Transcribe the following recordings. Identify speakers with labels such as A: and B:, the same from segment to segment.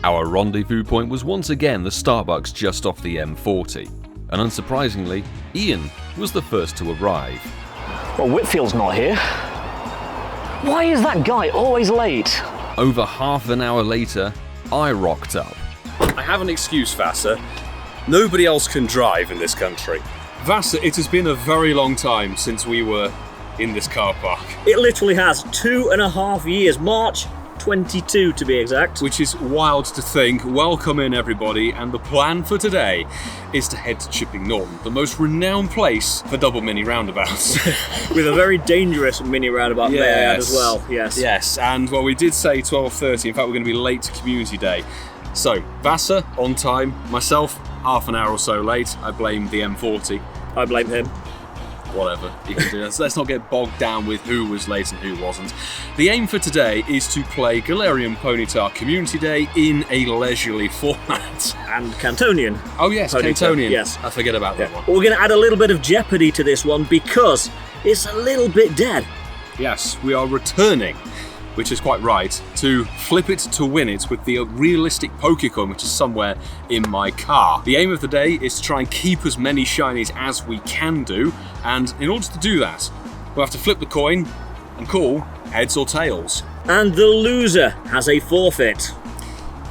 A: Our rendezvous point was once again the Starbucks just off the M40, and unsurprisingly, Ian was the first to arrive.
B: Well, Whitfield's not here. Why is that guy always late?
A: Over half an hour later, I rocked up.
C: I have an excuse, Vasa. Nobody else can drive in this country. Vasa, it has been a very long time since we were in this car park.
D: It literally has 2.5 years, March 22 to be exact.
C: Which is wild to think. Welcome in, everybody, and the plan for today is to head to Chipping Norton, the most renowned place for double mini roundabouts.
D: With a very dangerous mini roundabout there as well, yes.
C: Yes, and well, we did say 12:30, in fact we're going to be late to Community Day. So, Vasa, on time, myself, half an hour or so late. I blame the M40.
D: I blame him.
C: Whatever, you can do this. Let's not get bogged down with who was late and who wasn't. The aim for today is to play Galarian Ponyta Community Day in a leisurely format.
D: And Cantonian.
C: Oh yes,
D: Ponyta,
C: Cantonian.
D: yes.
C: I forget about that one.
D: We're going to add a little bit of jeopardy to this one because it's a little bit dead.
C: Yes, we are returning, which is quite right, to flip it to win it with the realistic Pokécoin, which is somewhere in my car. The aim of the day is to try and keep as many shinies as we can do, and in order to do that, we'll have to flip the coin and call heads or tails.
D: And the loser has a forfeit.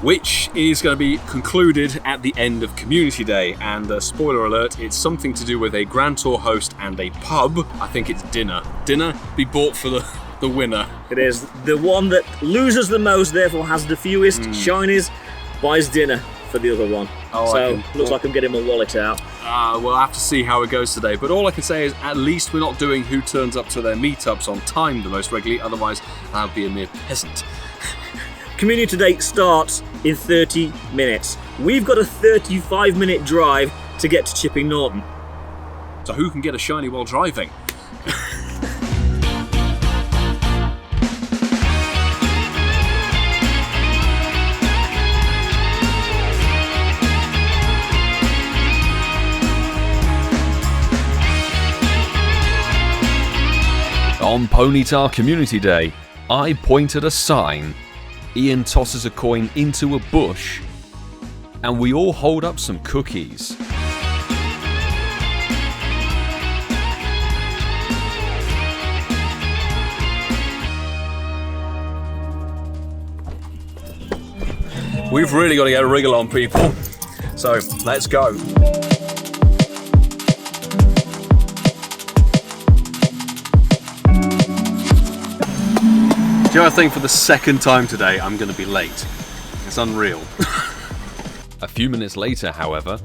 C: Which is going to be concluded at the end of Community Day, and spoiler alert, it's something to do with a Grand Tour host and a pub. I think it's dinner. Dinner be bought for the winner.
D: It is the one that loses the most, therefore has the fewest shinies, buys dinner for the other one.
C: Oh,
D: so looks like I'm getting my wallet out.
C: We'll have to see how it goes today, but all I can say is at least we're not doing who turns up to their meetups on time the most regularly, otherwise I'll be a mere peasant.
D: Community Day starts in 30 minutes. We've got a 35-minute drive to get to Chipping Norton.
C: So who can get a shiny while driving?
A: On Ponyta Community Day, I point at a sign, Ian tosses a coin into a bush, and we all hold up some cookies.
C: We've really got to get a wriggle on, people. So, let's go. Do you know, I think for the second time today, I'm going to be late. It's unreal.
A: A few minutes later, however,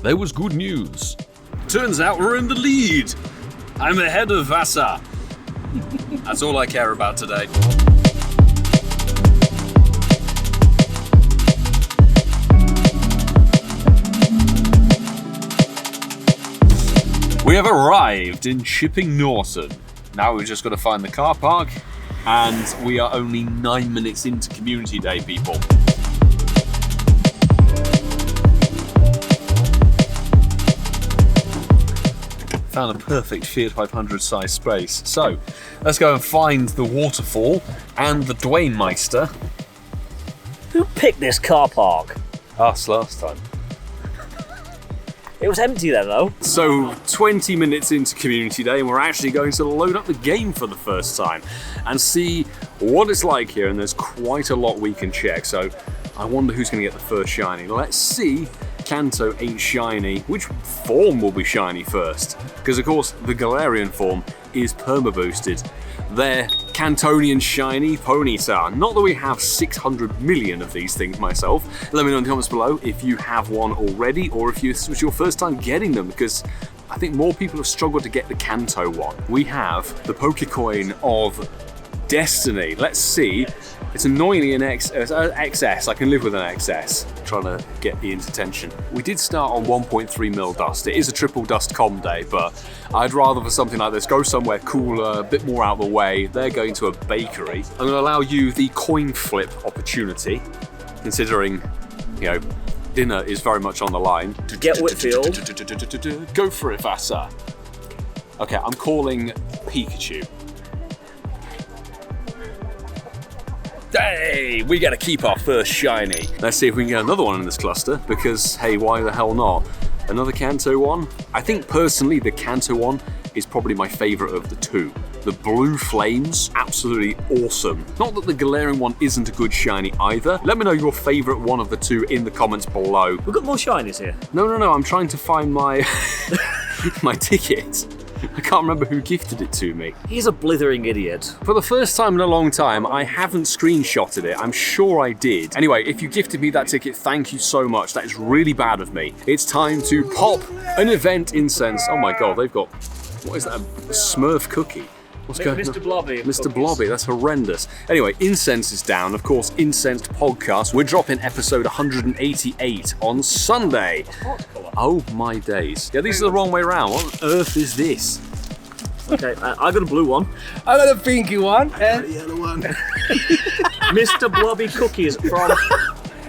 A: there was good news.
C: Turns out we're in the lead. I'm ahead of Vasa. That's all I care about today. We have arrived in Chipping Norton. Now we've just got to find the car park, and we are only 9 minutes into Community Day, people. Found a perfect Fiat 500 size space. So, let's go and find the waterfall and the Dwayne Meister.
D: Who picked this car park?
C: Us last time.
D: It was empty then though.
C: So 20 minutes into Community Day and we're actually going to load up the game for the first time and see what it's like here, and there's quite a lot we can check, so I wonder who's going to get the first shiny. Let's see. Kanto ain't shiny. Which form will be shiny first? Because of course the Galarian form is perma boosted. There, Cantonian shiny Ponyta. Not that we have 600 million of these things myself. Let me know in the comments below if you have one already, or if this was your first time getting them, because I think more people have struggled to get the Kanto one. We have the Pokécoin of Destiny. Let's see. It's annoyingly an XS. I can live with an XS. Trying to get Ian's attention. We did start on 1.3 mil dust. It is a triple dust com day, but I'd rather for something like this go somewhere cooler, a bit more out of the way. They're going to a bakery. I'm going to allow you the coin flip opportunity, considering, you know, dinner is very much on the line.
D: Get Whitfield.
C: Go for it, Vasa. Okay, I'm calling Pikachu. Hey, we gotta keep our first shiny. Let's see if we can get another one in this cluster, because hey, why the hell not? Another Kanto one? I think personally the Kanto one is probably my favorite of the two. The blue flames, absolutely awesome. Not that the Galarian one isn't a good shiny either. Let me know your favorite one of the two in the comments below.
D: We've got more shinies here.
C: No, I'm trying to find my my ticket. I can't remember who gifted it to me.
D: He's a blithering idiot.
C: For the first time in a long time, I haven't screenshotted it. I'm sure I did. Anyway, if you gifted me that ticket, thank you so much. That is really bad of me. It's time to pop an event incense. Oh my god, they've got... What is that? A Smurf cookie? What's going on?
D: Mr. Blobby.
C: Mr. Blobby, that's horrendous. Anyway, incense is down. Of course, Incensed Podcast. We're dropping episode 188 on Sunday. Oh my days. Yeah, these are the wrong way around. What on earth is this?
D: Okay, I got a blue one.
E: I got a pinky one and
F: The yellow one.
D: Mr. Blobby cookies from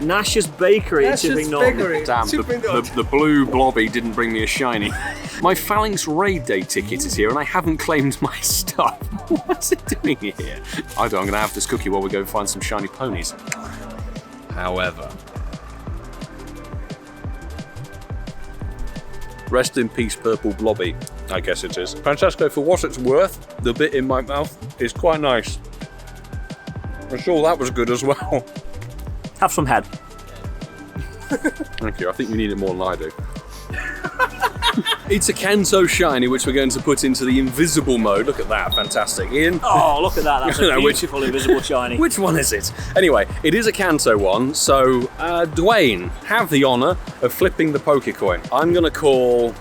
D: Nash's Bakery in Chipping Norton.
C: Damn, the blue Blobby didn't bring me a shiny. My Phalanx Raid Day ticket is here and I haven't claimed my stuff. What's it doing here? I'm going to have this cookie while we go find some shiny ponies.
A: However,
C: Rest in peace, Purple Blobby. I guess it is. Francesco, for what it's worth, the bit in my mouth is quite nice. I'm sure that was good as well.
D: Have some head.
C: Thank you. I think you need it more than I do. It's a Kanto shiny, which we're going to put into the invisible mode. Look at that, fantastic. Ian?
D: Oh, look at that. That's a
C: No,
D: beautiful invisible shiny.
C: Which one is it? Anyway, it is a Kanto one, so Dwayne, have the honour of flipping the Pokecoin. I'm going to call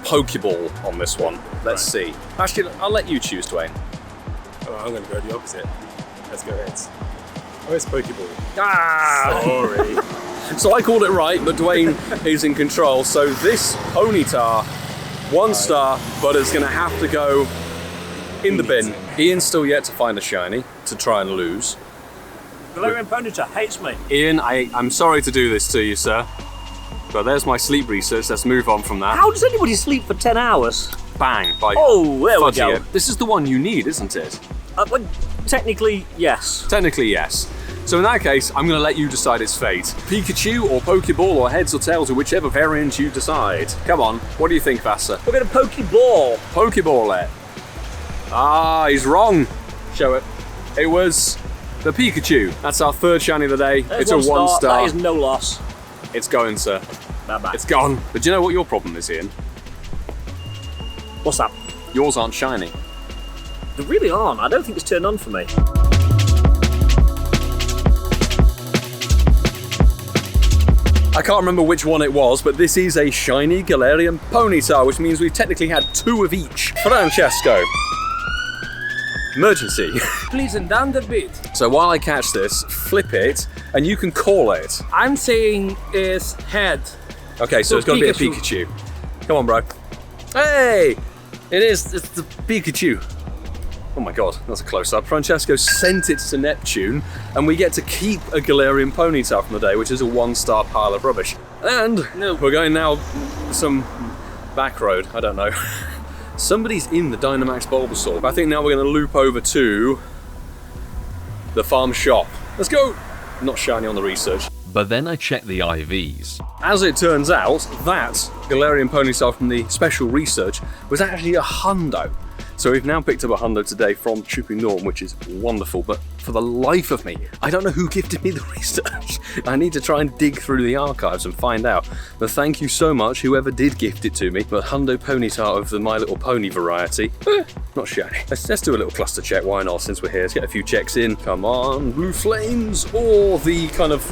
C: Pokeball on this one. Let's see. Actually, I'll let you choose, Dwayne.
F: Oh, I'm going to go the opposite. Let's go heads. Oh, it's Pokeball.
C: Ah!
F: Sorry.
C: So I called it right, but Dwayne is in control. So this Ponyta, 1 star, but it's going to have to go in the bin. Ian's still yet to find a shiny to try and lose.
D: Galarian Ponyta hates me.
C: Ian, I'm sorry to do this to you, sir. But there's my sleep research. Let's move on from that.
D: How does anybody sleep for 10 hours?
C: Bang. By
D: Oh, there we
C: fudging
D: go.
C: it. This is the one you need, isn't it?
D: Well, technically, yes.
C: Technically, yes. So in that case, I'm going to let you decide its fate. Pikachu or Pokeball or heads or tails or whichever variant you decide. Come on, what do you think, Vasa?
D: We're going to Pokeball.
C: Pokeball it. Ah, he's wrong. Show it. It was the Pikachu. That's our third shiny of the day.
D: There's
C: It's a 1 star.
D: That is no loss.
C: It's going, sir.
D: Bye-bye.
C: It's gone. But do you know what your problem is, Ian?
D: What's that?
C: Yours aren't shiny.
D: They really aren't. I don't think it's turned on for me.
C: I can't remember which one it was, but this is a shiny Galarian Ponyta, which means we've technically had 2 of each. Francesco. Emergency.
E: please and down the bit.
C: So while I catch this, flip it, and you can call it.
E: I'm saying is head.
C: Okay, so
E: So
C: it's got to be a
E: Pikachu.
C: Pikachu. Come on, bro. Hey! It is. It's the Pikachu. Oh my god, that's a close-up. Francesco sent it to Neptune, and we get to keep a Galarian Ponyta from the day, which is a 1-star pile of rubbish. And we're going now some back road. I don't know. Somebody's in the Dynamax Bulbasaur. I think now we're going to loop over to the farm shop. Let's go! Not shiny on the research.
A: but then I checked the IVs.
C: As it turns out, that Galarian Ponyta from the special research was actually a hundo. So we've now picked up a hundo today from Chipping Norton, which is wonderful, but for the life of me, I don't know who gifted me the research. I need to try and dig through the archives and find out. But thank you so much, whoever did gift it to me. But hundo Ponyta of the My Little Pony variety. Not shiny. Let's do a little cluster check, why not, since we're here. Let's get a few checks in. Come on, blue flames, or the kind of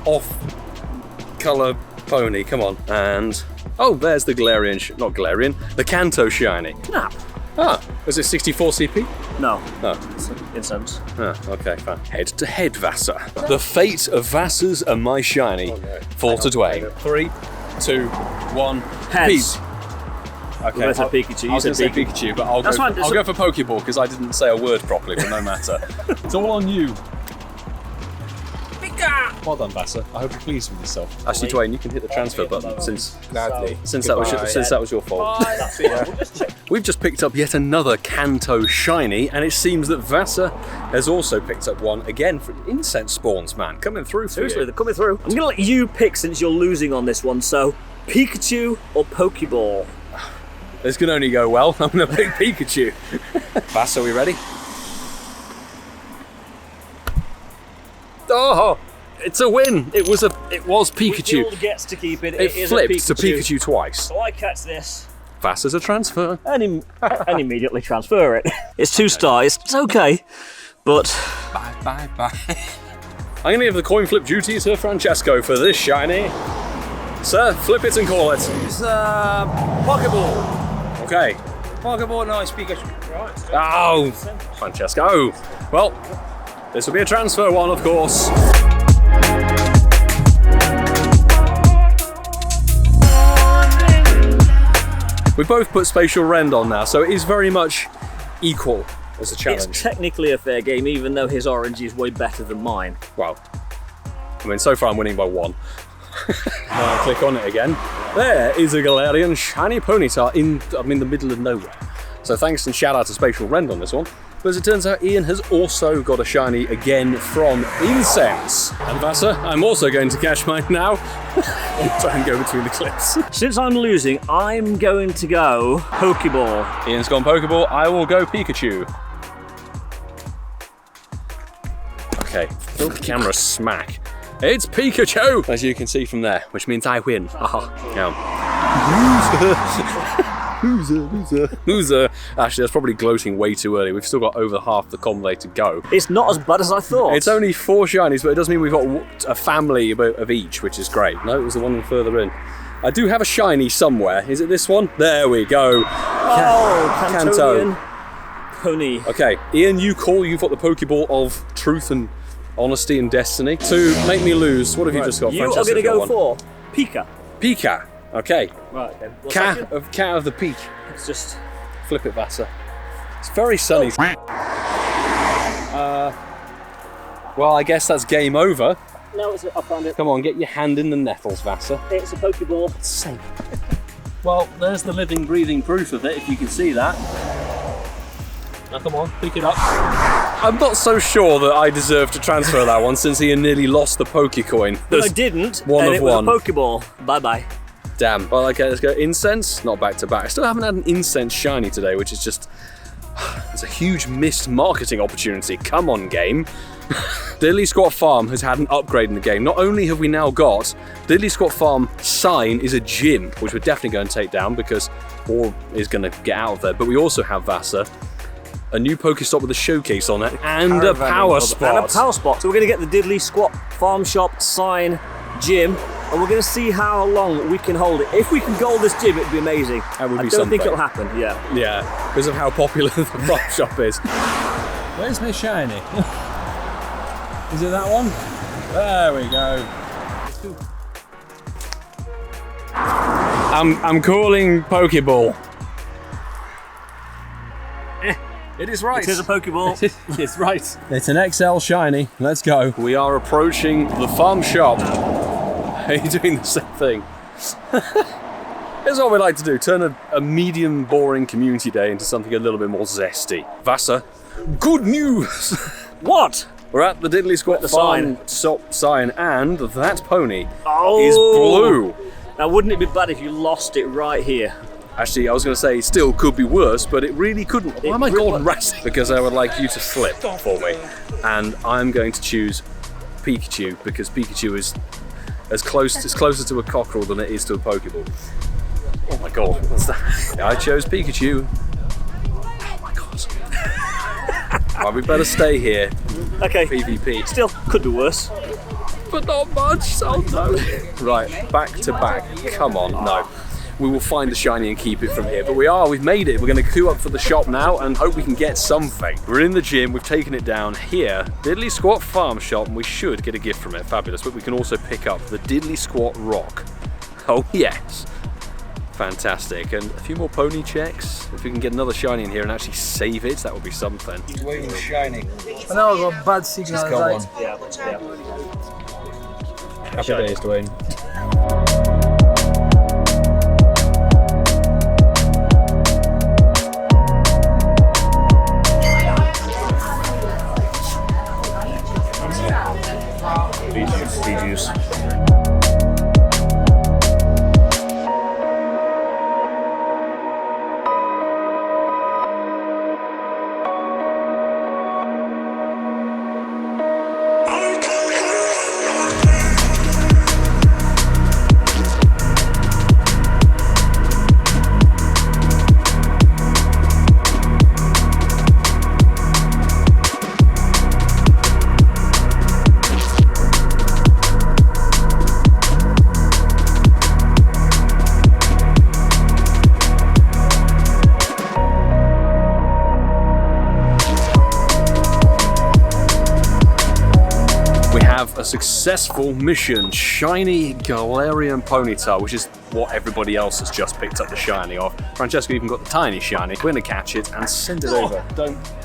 C: off-colour pony, come on. And, oh, there's the Galarian, not Galarian, the Kanto shiny.
D: Snap.
C: Ah, is it 64 CP?
D: No.
C: Oh.
D: It's incense.
C: Ah, okay, fine. Head to head, Vassa. The fate of Vassa's and my shiny fall to Dwayne. 3, 2, 1.
D: Heads.
C: Peace. Okay,
D: Well, said Pikachu. You
C: I was
D: said
C: going to say
D: Pikachu.
C: Pikachu, but I'll
D: That's fine,
C: go for Pokeball because I didn't say a word properly, but no matter. It's all on you.
E: Pika!
C: Well done, Vassar. I hope you're pleased with yourself. Actually, Dwayne, you can hit the transfer button since
F: Gladly.
C: that was your fault. We've just picked up yet another Kanto Shiny, and it seems that Vassar has also picked up one again for incense spawns, man. Coming through for
D: Seriously,
C: you.
D: they're coming through. I'm gonna let you pick since you're losing on this one. So, Pikachu or Pokeball?
C: This can only go well. I'm going to pick Pikachu. Vassar, are we ready? Oh, it's a win. It was Pikachu.
D: Will gets to keep it.
C: It
D: is
C: flipped
D: a
C: to Pikachu twice.
D: So I catch this
C: Vassar's a transfer.
D: and immediately transfer it. It's 2-star. It's okay, but
F: Bye.
C: I'm going to give the coin flip duty to Francesco for this shiny. Sir, flip it and call it.
E: It's Pokeball.
C: Okay.
E: Pokeball, no, it's Pikachu. Right.
C: Oh, Francesco. Well, this will be a transfer one, of course. We both put Spatial Rend on now, so it is very much equal as a challenge.
D: it's technically a fair game, even though his orange is way better than mine.
C: Well, I mean, so far I'm winning by 1. Now I click on it again. There is a Galarian Shiny Ponyta in the middle of nowhere. So thanks and shout out to Spatial Rend on this one. But as it turns out, Ian has also got a shiny again from Incense. And Vassar, I'm also going to catch mine now. Try and go between the clips.
D: Since I'm losing, I'm going to go Pokeball.
C: Ian's gone Pokeball, I will go Pikachu. Okay, fill the camera smack. It's Pikachu! As you can see from there, which means I win. Loser. Actually, that's probably gloating way too early. We've still got over half the convoy to go.
D: It's not as bad as I thought.
C: It's only 4 shinies, but it does mean we've got a family of each, which is great. No, it was the one further in. I do have a shiny somewhere. Is it this one? There we go.
D: Kanto. Pony.
C: Okay, Ian, you've got the Pokeball of truth and honesty and destiny. To make me lose, what have you just got?
D: You are
C: Francesco's
D: going to
C: got
D: go
C: one.
D: for Pika.
C: Pika. Okay.
D: Right, okay.
C: Cat of the peak.
D: It's just...
C: Flip it, Vassar. It's very sunny. Well, I guess that's game over.
D: No, I found it.
C: Come on, get your hand in the nettles, Vassar.
D: It's a Pokeball.
C: Same. Well, there's the living, breathing proof of it, if you can see that. Now, come on, pick it up. I'm not so sure that I deserve to transfer that one, since Ian nearly lost the Pokecoin.
D: But I didn't,
C: one
D: and
C: of
D: it was
C: one.
D: a Pokeball. Bye-bye.
C: Damn. Well, okay, let's go. Incense, not back to back. I still haven't had an Incense shiny today, which is just... It's a huge missed marketing opportunity. Come on, game. Diddley Squat Farm has had an upgrade in the game. Not only have we now got Diddley Squat Farm sign is a gym, which we're definitely going to take down because Orb is going to get out of there, but we also have Vassar, a new Pokestop with a showcase on it, and a power spot.
D: And a power spot. So we're going to get the Diddley Squat Farm Shop sign gym, and we're going to see how long we can hold it. If we can goal this gym, it'd be amazing.
C: That would be
D: I don't think
C: something.
D: it'll happen, yeah.
C: Yeah, because of how popular the farm shop is.
E: Where's my shiny? Is it that one? There we go.
C: I'm calling Pokeball.
E: It is right.
D: It is a Pokeball.
E: It's right.
C: It's an XL shiny. Let's go. We are approaching the farm shop. Are you doing the same thing? Here's what we like to do. Turn a medium boring community day into something a little bit more zesty. Vassar, good news!
D: What?
C: We're at the Diddley Squat
D: the
C: Farm Shop sign, and that pony
D: Oh.
C: is blue.
D: Now, wouldn't it be bad if you lost it right here?
C: Actually, I was going to say it still could be worse, but it really couldn't. Why am I
D: really-
C: Gordon Ramsay? Because I would like you to flip for me. And I'm going to choose Pikachu, because Pikachu is it's closer to a cockerel than it is to a Pokeball. Oh my god, what's that? I chose Pikachu. Oh my god. Well, we better stay here.
D: Okay.
C: PvP.
D: Still, could be worse.
C: But not much, oh no. Right, back to back. Come on, no. We will find the shiny and keep it from here. But we've made it. We're going to queue up for the shop now and hope we can get something. We're in the gym, we've taken it down here. Diddley Squat Farm Shop, and we should get a gift from it. Fabulous. But we can also pick up the Diddley Squat Rock. Oh yes. Fantastic. And a few more pony checks. If we can get another shiny in here and actually save it, that would be something.
F: He's waiting shiny.
E: I know I got bad signal.
F: Just got one.
D: Yeah.
E: Happy days, Dwayne.
C: Bee juice. A successful mission, Shiny Galarian Ponyta, which is what everybody else has just picked up the shiny of. Francesco even got the tiny shiny. We're gonna catch it and send it over.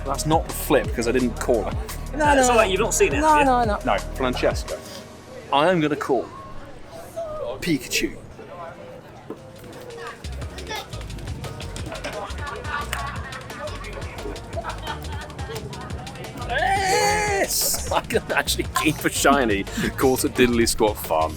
C: That's not the flip because I didn't call it.
D: No, it's alright, you've not seen it.
C: No, Francesco. I am gonna call Pikachu. Yes! I can actually keep a shiny caught at Diddly Squat Farm.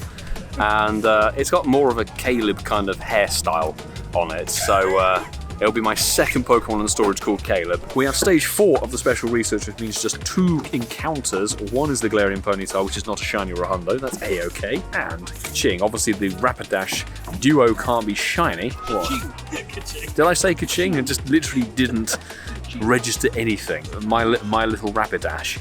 C: And it's got more of a Caleb kind of hairstyle on it, so it'll be my second Pokemon in storage called Caleb. We have stage 4 of the special research, which means just 2 encounters. One is the Galarian Ponyta, which is not a shiny or a hundo, that's A-OK, and Kaching. Obviously the Rapidash duo can't be shiny. What? Did I say Kaching? I just literally didn't register anything. My little Rapidash.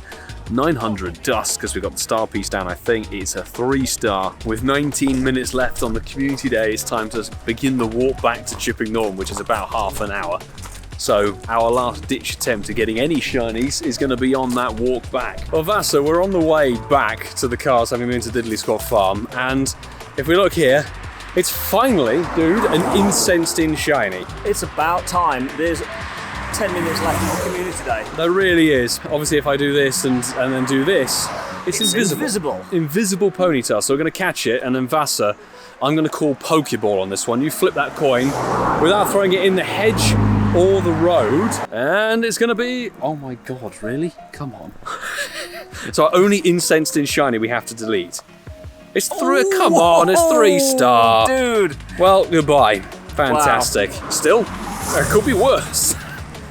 C: 900 dust because we got the star piece down. I think it's a 3-star. With 19 minutes left on the community day, it's time to begin the walk back to Chipping Norton, which is about half an hour. So our last ditch attempt at getting any shinies is going to be on that walk back. Well, Vasa, we're on the way back to the cars, having been to Diddly Squat Farm, and if we look here, it's finally, dude, an incensed in shiny.
D: It's about time. There's 10 minutes left in the community day.
C: There really is. Obviously, if I do this and then do this, it's invisible. Invisible Ponyta. So we're going to catch it, and then Vasa, I'm going to call Pokeball on this one. You flip that coin without throwing it in the hedge or the road, and it's going to be. Oh my god! Really? Come on. So our only incensed in shiny we have to delete. It's 3. Come on! It's 3-star.
D: Dude.
C: Well, goodbye. Fantastic. Wow. Still, it could be worse.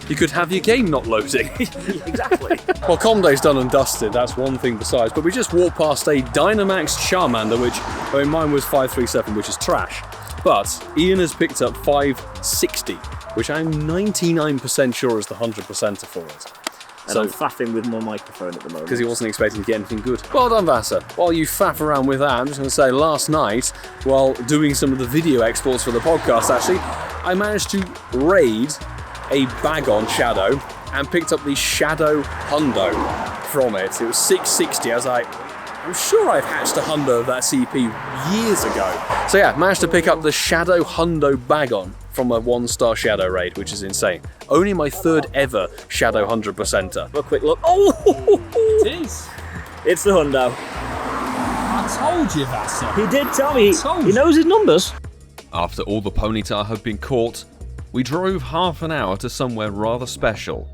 C: You could have your game not loading.
D: Exactly.
C: Well, Comday's done and dusted, that's one thing besides, but we just walked past a Dynamax Charmander, which, I mean, mine was 537, which is trash. But Ian has picked up 560, which I'm 99% sure is the 100%er for it.
D: And I'm faffing with my microphone at the moment.
C: Because he wasn't expecting to get anything good. Well done, Vasa. While you faff around with that, I'm just going to say, last night, while doing some of the video exports for the podcast, actually, I managed to raid a Bagon Shadow and picked up the Shadow Hundo from it. It was 660. I was like, I'm sure I've hatched a Hundo of that CP years ago. So yeah, managed to pick up the Shadow Hundo Bagon from a 1-star Shadow raid, which is insane. Only my 3rd ever Shadow 100%er.
D: Have a quick look. Oh!
E: It is.
D: It's the Hundo.
E: I told you, Vasa.
D: He did tell me. He knows his numbers.
A: After all the Ponyta had been caught, we drove half an hour to somewhere rather special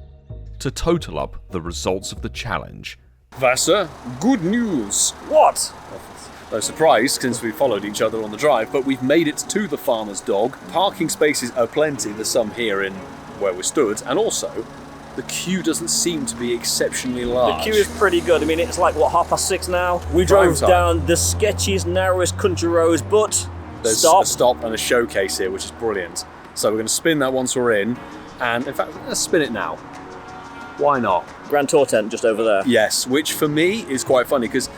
A: to total up the results of the challenge.
C: Vasa, good news.
D: What?
C: No surprise, since we followed each other on the drive, but we've made it to the farmer's dog. Parking spaces are plenty, there's some here in where we stood, and also, the queue doesn't seem to be exceptionally large.
D: The queue is pretty good. I mean, it's like, what, 6:30 now? We drove down the sketchiest, narrowest country roads, but
C: there's a stop and a showcase here, which is brilliant. So we're going to spin that once we're in, and in fact, let's spin it now. Why not?
D: Grand Tour tent just over there.
C: Yes, which for me is quite funny, because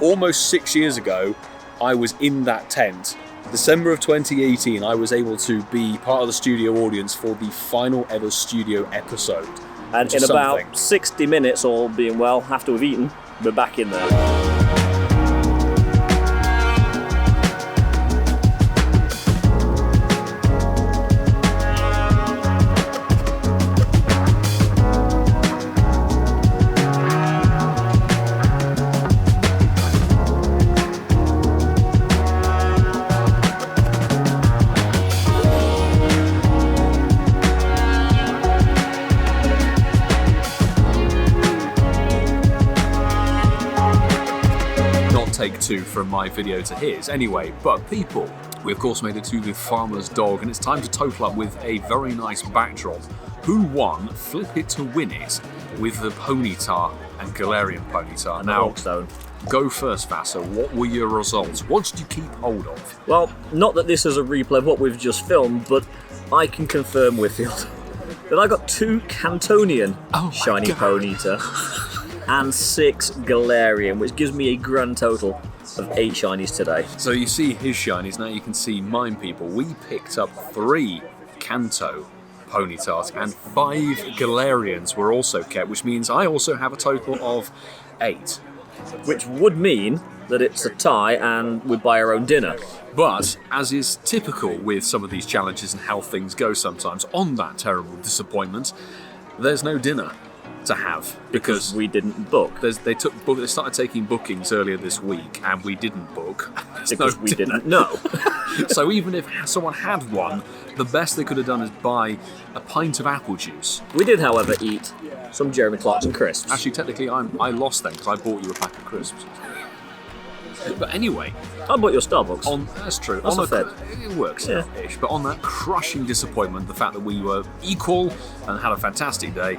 C: almost 6 years ago, I was in that tent. December of 2018, I was able to be part of the studio audience for the final ever studio episode.
D: And in about 60 minutes, all being well, after we've eaten, we're back in there.
C: to from my video to his. Anyway, but people, we of course made it to the farmer's dog, and it's time to total up with a very nice backdrop. Who won Flip It to Win It with the Ponyta and Galarian Ponyta? Now, go first, Vasa. What were your results? What did you keep hold of?
D: Well, not that this is a replay of what we've just filmed, but I can confirm, Whitfield, that I got 2 Cantonian Shiny Ponyta and 6 Galarian, which gives me a grand total of 8 shinies today.
C: So you see his shinies, now you can see mine, people. We picked up 3 Kanto Ponytas and 5 Galarians were also kept, which means I also have a total of 8.
D: Which would mean that it's a tie and we buy our own dinner.
C: But, as is typical with some of these challenges and how things go sometimes, on that terrible disappointment, there's no dinner to have because
D: we didn't book.
C: They started taking bookings earlier this week, and we didn't book
D: because we didn't know.
C: So even if someone had one, the best they could have done is buy a pint of apple juice.
D: We did, however, eat some Jeremy Clarkson crisps.
C: Actually, technically, I lost then because I bought you a pack of crisps. But anyway,
D: I bought your Starbucks.
C: That's true.
D: That's
C: It works out-ish. But on that crushing disappointment, the fact that we were equal and had a fantastic day,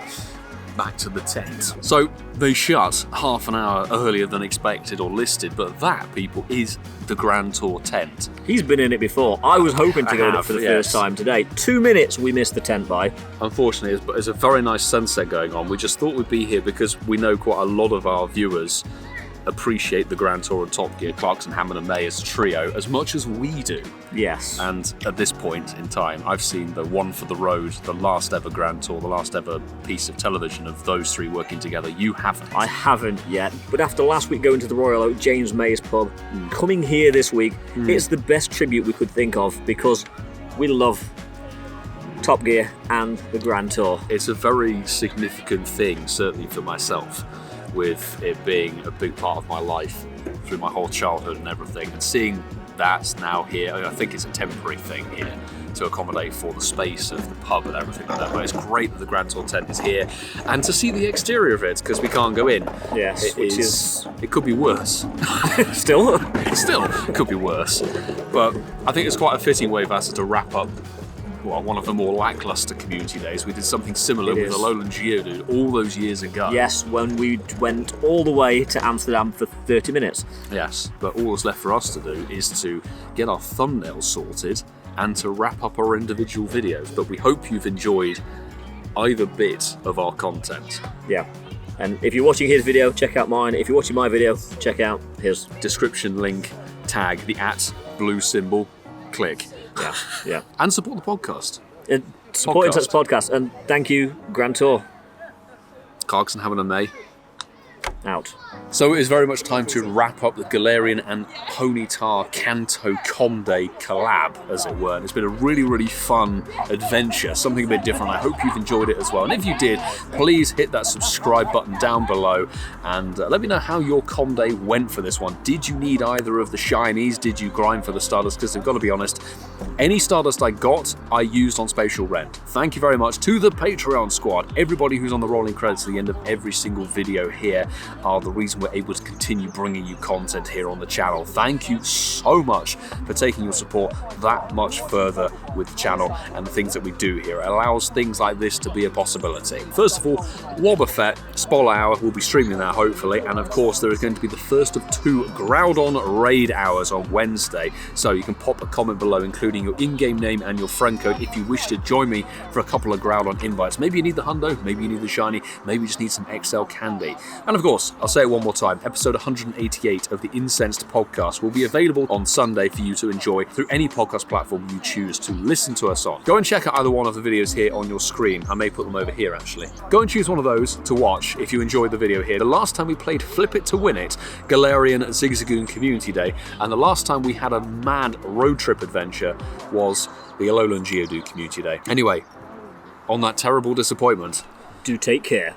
C: back to the tent. So they shut half an hour earlier than expected or listed, but that, people, is the Grand Tour tent.
D: He's been in it before. I was hoping to go in it for the first time today. 2 minutes we missed the tent by.
C: Unfortunately, there's a very nice sunset going on. We just thought we'd be here because we know quite a lot of our viewers appreciate the Grand Tour and Top Gear, Clarkson, Hammond and May as a trio as much as we do.
D: Yes.
C: And at this point in time, I've seen the One for the Road, the last ever Grand Tour, the last ever piece of television of those 3 working together. You haven't.
D: I haven't yet. But after last week going to the Royal Oak, James May's pub, coming here this week, it's the best tribute we could think of because we love Top Gear and the Grand Tour.
C: It's a very significant thing, certainly for myself, with it being a big part of my life through my whole childhood and everything, and seeing that's now here. I think it's a temporary thing here to accommodate for the space of the pub and everything like that, but it's great that the Grand Tour tent is here and to see the exterior of it because we can't go in.
D: Yes,
C: it could be worse.
D: Still
C: it could be worse, but I think it's quite a fitting way, Vasa, to wrap up one of the more lackluster community days. We did something similar with the Lowland Geodude all those years ago.
D: Yes, when we went all the way to Amsterdam for 30 minutes.
C: Yes, but all that's left for us to do is to get our thumbnails sorted and to wrap up our individual videos. But we hope you've enjoyed either bit of our content.
D: Yeah. And if you're watching his video, check out mine. If you're watching my video, check out his.
C: Description link, tag, the @ symbol, click.
D: Yeah.
C: And support the podcast.
D: Support this podcast. And thank you, Grand Tour.
C: Clarkson, Hammond and May.
D: Out.
C: So it is very much time to wrap up the Galarian and Ponyta Kanto Comde collab, as it were. And it's been a really, really fun adventure, something a bit different. I hope you've enjoyed it as well. And if you did, please hit that subscribe button down below and let me know how your Comde went for this one. Did you need either of the shinies? Did you grind for the Stardust? Because I've got to be honest, any Stardust I got, I used on Spatial Rent. Thank you very much to the Patreon squad. Everybody who's on the rolling credits at the end of every single video here are the reason we're able to continue bringing you content here on the channel. Thank you so much for taking your support that much further with the channel and the things that we do here. It allows things like this to be a possibility. First of all, Wobbuffet Spoiler Hour will be streaming that hopefully, and of course there is going to be the first of 2 Groudon raid hours on Wednesday, so you can pop a comment below including your in-game name and your friend code if you wish to join me for a couple of Groudon invites. Maybe you need the hundo, maybe you need the shiny, maybe you just need some XL candy. And of course, I'll say it one more time, episode 188 of the Incensed podcast will be available on Sunday for you to enjoy through any podcast platform you choose to listen to us on. Go and check out either one of the videos here on your screen. I may put them over here actually. Go and choose one of those to watch if you enjoyed the video here. The last time we played Flip It to Win It, Galarian Zigzagoon Community Day, and the last time we had a mad road trip adventure was the Alolan Geodude Community Day. Anyway, on that terrible disappointment,
D: do take care.